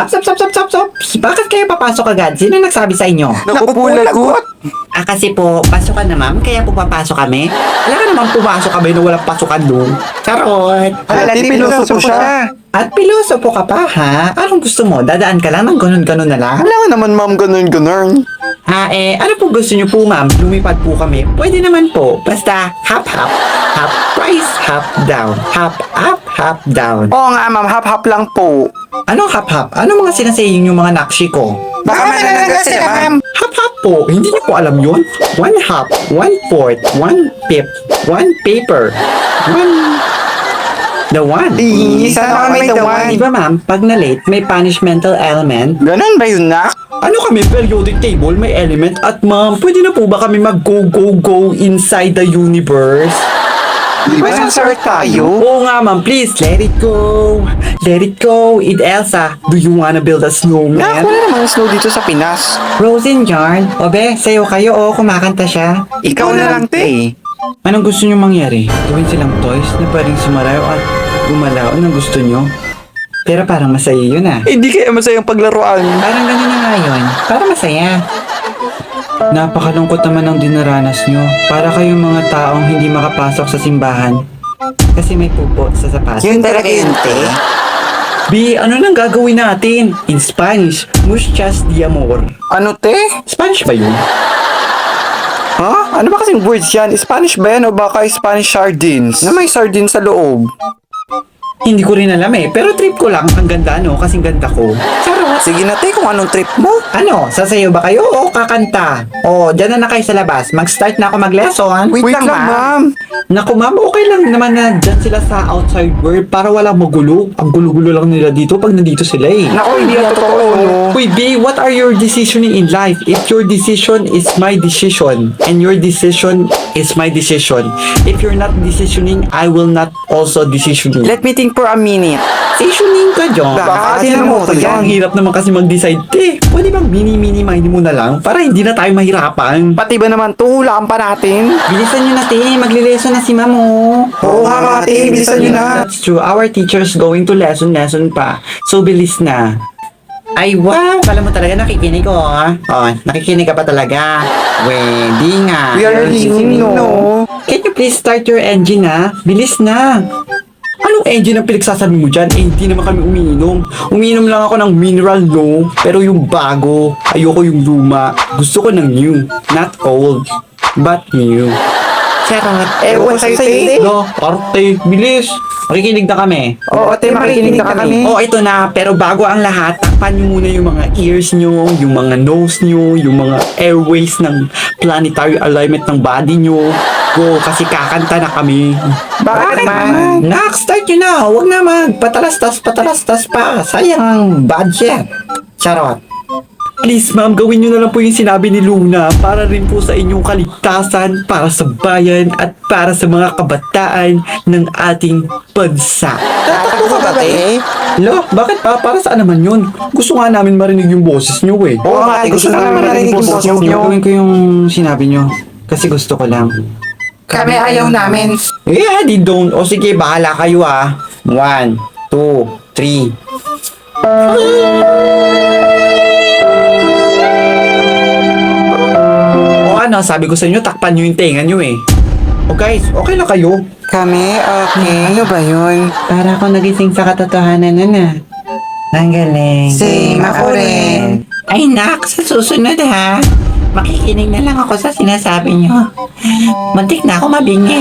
Stop. Bakit kayo papasok agad? Sino nagsabi sa inyo? Naku po, lagot. Kasi po, pasukan na ma'am, kaya po papasok kami. Wala ka naman pumasok kami na walang pasukan doon. Charot! Hala, di piloso po siya. At piloso po ka pa, ha? Anong gusto mo? Dadaan ka lang ng ganun-ganun na lang? Wala nga naman, ma'am, ganun. Ano po gusto niyo po, ma'am? Lumipad po kami. Pwede naman po. Basta, hop. Hop price, hop down. Hop up, hop down. Oo nga, ma'am, hap-hap lang po. Anong hop? Ano mga sinasayin yung mga nakshi ko? Baka mananagas sila, ma'am. Hop po. Hindi niyo po alam yun? 1 hop, 1/4, 1 fifth, 1 paper, 1... The one. Sana may the one. Diba ma'am, pag na-late, may punishmental element. Ganun ba yun, nak? Ano kami, periodic table, may element. At ma'am, pwede na po ba kami mag-go inside the universe? Di ba sir tayo? Oo nga ma'am, please, let it go. Let it go. Elsa, do you wanna build a Nak, snowman? wala namang snow dito sa Pinas. Rose and Yarn. Obe, sayo kayo o kumakanta siya. Ikaw na lang, te. Anong gusto nyo mangyari? Gawin silang toys na pwedeng sumarayo at gumalaw ng gusto nyo? Pero parang masaya yun ah. Hindi kaya masayang paglaruan. Parang ganun na nga yun. Para masaya. Napakalungkot naman ang dinaranas nyo. Para kayong mga taong hindi makapasok sa simbahan. Kasi may pupo sa sapatos. Yun talaga yun, te. B, ano nang gagawin natin? In Spanish, muchas de amor. Ano, te? Spanish ba yun? Ha? Ano ba kasing words yan? Spanish ba yan o baka Spanish sardines? Na may sardines sa loob. Hindi ko rin alam eh. Pero trip ko lang. Ang ganda no? Kasing ganda ko. Charot. Sige na, te, kung anong trip mo. Ano? Sasayaw ba kayo o kakanta? O, dyan na kayo sa labas. Mag-start na ako mag-lesson. Wait lang, ma'am. Naku ma'am, okay lang naman na dyan sila sa outside world para walang magulo. Ang gulo-gulo lang nila dito pag nandito sila eh. Naku, hindi na totoo, no? Uy, B, what are your decisioning in life? If your decision is my decision, and your decision is my decision, if you're not decisioning, I will not also decisioning. Let me think for a minute. Decisioning ka dyan. Baka sinamoto yan. Ang hirap naman kasi mag-decide. Pwede bang mini-mind mo na lang para hindi na tayo mahirapan? Pati ba naman to? Hulaan pa natin. Bilisan nyo na, te. Magle-lesson na si Mamo. Oo nga, mga te. Bilisan nyo na. That's true. Our teacher's going to lesson pa. So, bilis na. Ay, wow! Kala mo talaga nakikinig ko, ha? Oh, nakikinig ka pa talaga. Pwede nga. We are listening, no? Can you please start your engine, ha? Bilis na. Anong engine ang pinagsasabi mo dyan? Eh, hindi naman kami umiinom. Umiinom lang ako ng mineral, no? Pero yung bago, ayoko yung luma. Gusto ko ng new, not old, but new. Charot. Ewan sa'yo, te. No, arte, bilis. Makikinig na kami. Oo, te, makikinig na kami. Oh, ito na. Pero bago ang lahat, takpan nyo muna yung mga ears nyo, yung mga nose nyo, yung mga airways ng planetary alignment ng body nyo. Go, kasi kakanta na kami. Bakit naman? Nak, start nyo na. Huwag na patalastas pa. Sayang ang budget. Charot. Please ma'am, gawin nyo na lang po yung sinabi ni Luna para rin po sa inyong kaligtasan, para sa bayan at para sa mga kabataan ng ating bansa. Tatakbo ka ba, te? Lo, bakit pa? Para saan naman yun? Gusto nga namin marinig yung boses nyo eh. Oo nga, te. Gusto namin marinig yung boses nyo. Gawin ko yung sinabi nyo kasi gusto ko lang. Kami ayaw namin. Yeah, di don't. O sige, bahala kayo ah. 1, 2, 3. Ano, sabi ko sa inyo, takpan nyo yung tenga nyo eh. O guys, okay na kayo? Kami? Okay. Ano ba yun? Para ako nagising sa katotohanan na. Ang galing. Same, ako rin. Ay nak, sa susunod ha. Makikinig na lang ako sa sinasabi nyo. Muntik na ako mabingi.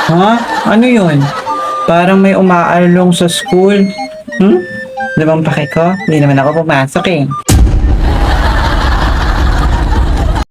Ha? Ano yun? Parang may umaalong sa school. Ano bang pake ko? Hindi naman ako pumasok eh.